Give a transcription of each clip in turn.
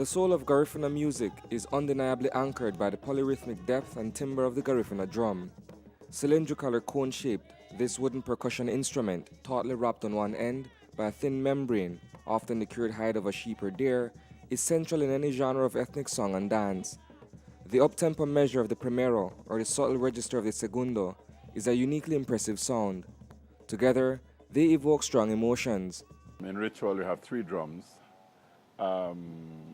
The soul of Garifuna music is undeniably anchored by the polyrhythmic depth and timbre of the Garifuna drum. Cylindrical or cone-shaped, this wooden percussion instrument, tautly wrapped on one end by a thin membrane, often the cured hide of a sheep or deer, is central in any genre of ethnic song and dance. The uptempo measure of the primero, or the subtle register of the segundo, is a uniquely impressive sound. Together, they evoke strong emotions. In ritual, we have three drums,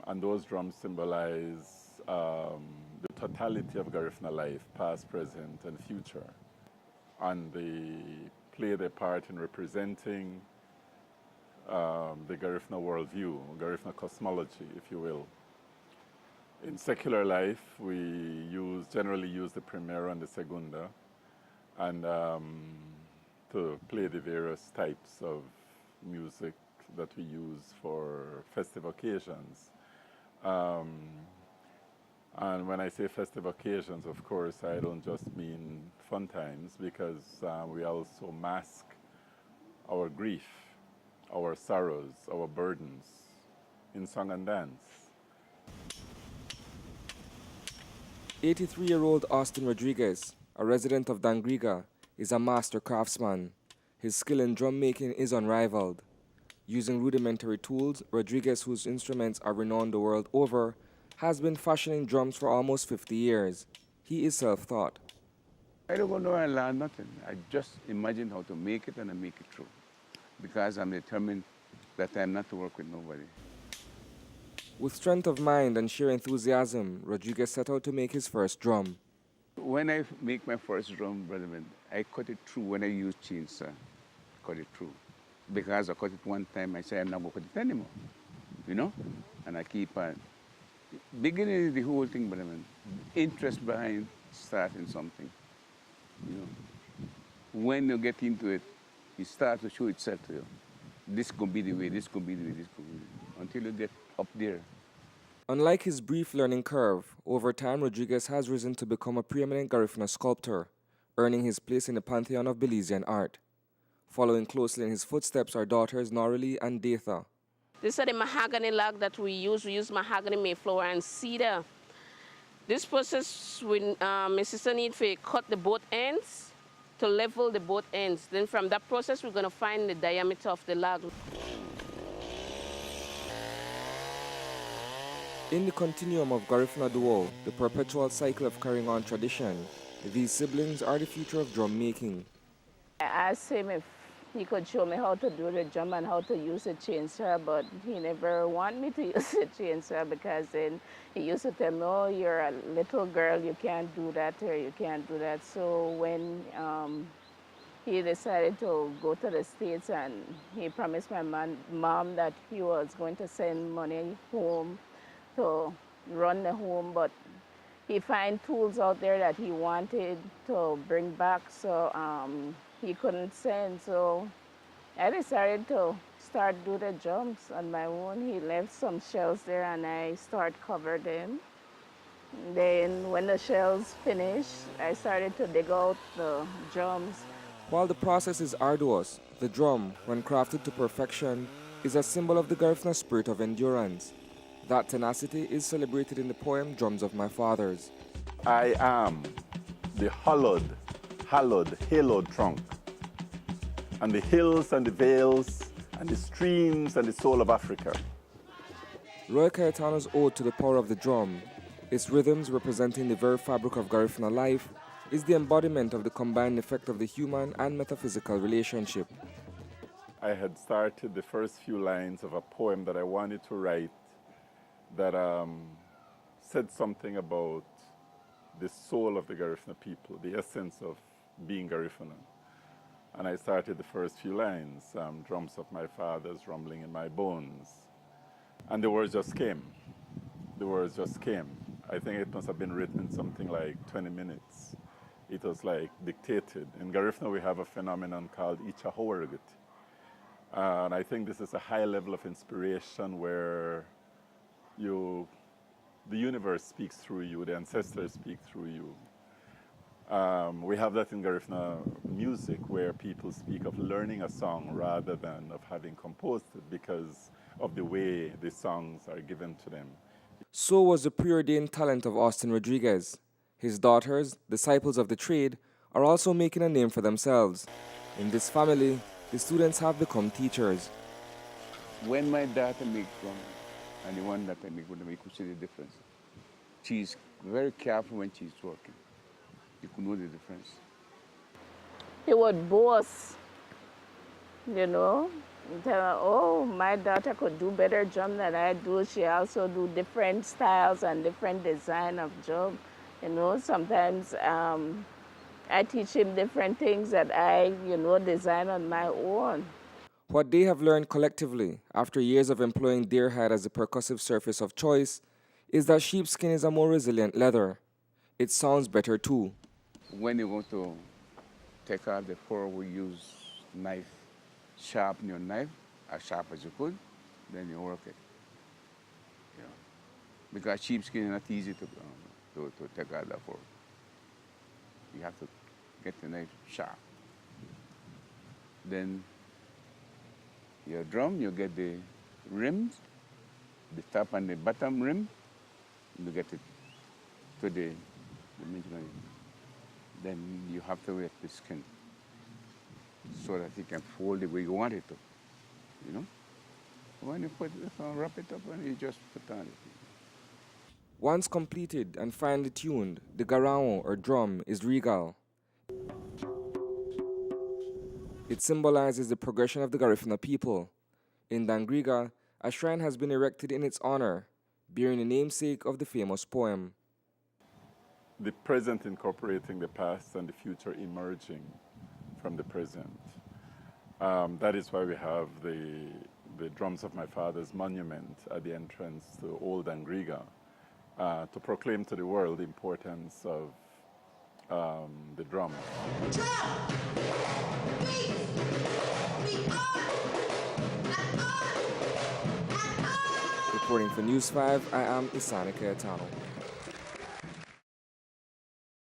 and those drums symbolize the totality of Garifuna life, past, present, and future. And they play their part in representing the Garifuna worldview, Garifuna cosmology, if you will. In secular life, we generally use the primero and the segunda, and to play the various types of music that we use for festive occasions. And when I say festive occasions, of course, I don't just mean fun times, because we also mask our grief, our sorrows, our burdens in song and dance. 83-year-old Austin Rodriguez, a resident of Dangriga, is a master craftsman. His skill in drum making is unrivaled. Using rudimentary tools, Rodriguez, whose instruments are renowned the world over, has been fashioning drums for almost 50 years. He is self-taught. I don't go nowhere and learn nothing. I just imagine how to make it and I make it true. Because I'm determined that I'm not to work with nobody. With strength of mind and sheer enthusiasm, Rodriguez set out to make his first drum. When I make my first drum, brother man, I cut it through when I use chainsaw. Cut it through. Because I cut it one time, I say I'm not going to cut it anymore. You know? And I keep on. Beginning is the whole thing, brother man. Interest behind starting something. You know? When you get into it, it starts to show itself to you. This could be the way, this could be the way, this could be the way. Until you get up there. Unlike his brief learning curve, over time Rodriguez has risen to become a preeminent Garifuna sculptor, earning his place in the pantheon of Belizean art. Following closely in his footsteps are daughters Norley and Datha. This is the mahogany log that we use. We use mahogany, mayflower, and cedar. This process, my sister needs to cut the both ends to level the both ends. Then from that process, we're going to find the diameter of the log. In the continuum of Garifuna duo, the perpetual cycle of carrying on tradition, these siblings are the future of drum making. I asked him if he could show me how to do the drum and how to use a chainsaw, but he never wanted me to use a chainsaw because then he used to tell me, oh, you're a little girl, you can't do that or you can't do that. So when he decided to go to the States and he promised my mom that he was going to send money home to run the home, but he find tools out there that he wanted to bring back, so he couldn't send. So I decided to start do the drums on my own. He left some shells there and I start cover them. Then when the shells finished, I started to dig out the drums. While the process is arduous, the drum, when crafted to perfection, is a symbol of the Garifuna spirit of endurance. That tenacity is celebrated in the poem Drums of My Fathers. I am the hallowed, haloed trunk, and the hills and the vales and the streams and the soul of Africa. Roy Cayetano's ode to the power of the drum, its rhythms representing the very fabric of Garifuna life, is the embodiment of the combined effect of the human and metaphysical relationship. I had started the first few lines of a poem that I wanted to write that said something about the soul of the Garifuna people, the essence of being Garifuna. And I started the first few lines, drums of my fathers rumbling in my bones. And the words just came. The words just came. I think it must have been written in something like 20 minutes. It was like dictated. In Garifuna we have a phenomenon called Ichahowergut. And I think this is a high level of inspiration where the universe speaks through you, the ancestors speak through you. We have that in Garifuna music where people speak of learning a song rather than of having composed it because of the way the songs are given to them So was the preordained talent of Austin Rodriguez. His daughters, disciples of the trade, are also making a name for themselves. In this family, the students have become teachers. When my daughter make drum and the one that I make, when I could see the difference. She's very careful when she's working. You could know the difference. He would boast, you know, tell her, oh, my daughter could do better drum than I do. She also do different styles and different design of drum. You know, sometimes I teach him different things that I, design on my own. What they have learned collectively, after years of employing deer hide as the percussive surface of choice, is that sheepskin is a more resilient leather. It sounds better too. When you want to take out the fur, we use knife, sharpen your knife as sharp as you could, then you work it. You know, because sheepskin is not easy to take out the fur. You have to get the knife sharp. Then your drum, you get the rims, the top and the bottom rim, you get it to the midline. Then you have to wet the skin so that it can fold the way you want it to, you know? When you put it on, wrap it up, and you just put on it. Once completed and finely tuned, the garao or drum is regal. It symbolizes the progression of the Garifuna people. In Dangriga, a shrine has been erected in its honor, bearing the namesake of the famous poem. The present incorporating the past and the future emerging from the present. That is why we have the drums of my father's monument at the entrance to Old Dangriga, to proclaim to the world the importance of the drum. Reporting for News 5, I am Isani Cayetano.